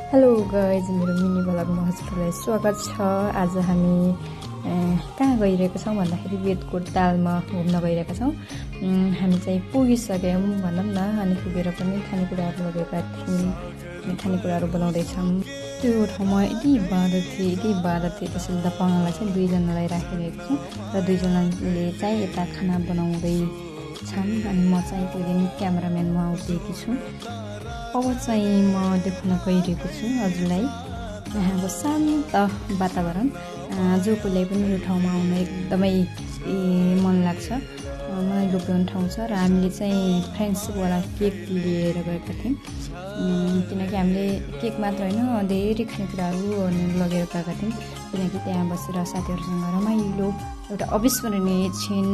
Hello guys, मेरो mini ब्लगमा हजुरहरूलाई स्वागत छ। आज हामी कहाँ गइरहेका छौँ भन्दाखेरि वेदकोट तालमा घुम्न गइरहेका छौँ। हामी चाहिँ पुगिसक्यौँ भनौँ न, अनि पुगेर पनि खानेकुराहरू लगेका थियौँ, खानेकुराहरू बनाउँदैछौँ। त्यो ठाउँमा यति बाँदर थिए त्यसैले त पाहुनालाई चाहिँ दुईजनालाई राखिरहेको छौँ र दुईजनाले चाहिँ यता खाना बनाउँदैछन् अनि म चाहिँ त्यो दिन क्यामेराम्यानमा उभिएकी छु। अब चाहिँ म देखाउन गइरहेको छु हजुरलाई यहाँको शान्त वातावरण। जो कोहीलाई पनि यो ठाउँमा आउन एकदमै मन लाग्छ, मलाई लोभ्याउने ठाउँ छ। र हामीले चाहिँ फ्रेन्ड्सवाला केक लिएर गएका थियौँ, किनकि हामीले केक मात्र होइन धेरै खानेकुराहरू लगेर गएका थियौँ, किनकि त्यहाँ बसेर साथीहरूसँग रमाइलो एउटा अविस्मरणीय क्षण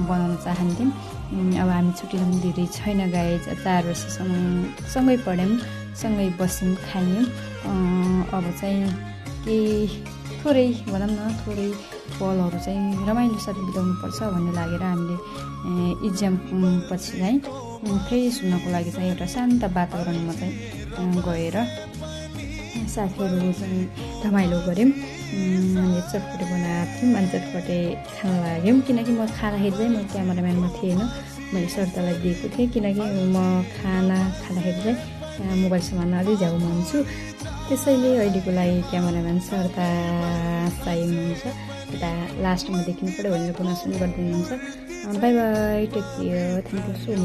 बनाउन चाहन्थ्यौँ। अब हामी छुट्टी पनि धेरै छैन गाइज, 4 वर्षसम्म सँगै पढ्यौँ, सँगै बस्यौँ, खायौँ। अब चाहिँ केही थोरै भनौँ न, थोरै पलहरू चाहिँ रमाइलोसँग बिताउनुपर्छ भन्ने लागेर हामीले इक्जाम पछि चाहिँ फ्रेस हुनको लागि चाहिँ एउटा शान्त वातावरणमा चाहिँ गएर साथीहरू चाहिँ रमाइलो गऱ्यौँ। हामीले चटपटे बनाएको थियौँ अनि चटपटे खान लाग्यौँ, किनकि म खाँदाखेरि चाहिँ म क्यामेराम्यानमा थिएन, मैले सरितालाई दिएको थिएँ, किनकि म खाना खाँदाखेरि चाहिँ मोबाइल समान्न अलि झ्याउ हुन्छु। त्यसैले अहिलेको लागि क्यामेराम्यान सरिता चाहिँ हुनुहुन्छ, यता लास्टमा देखिनु पऱ्यो भनेर गुनासो पनि गरिदिनुहुन्छ। Bye bye, take care, thank you so much.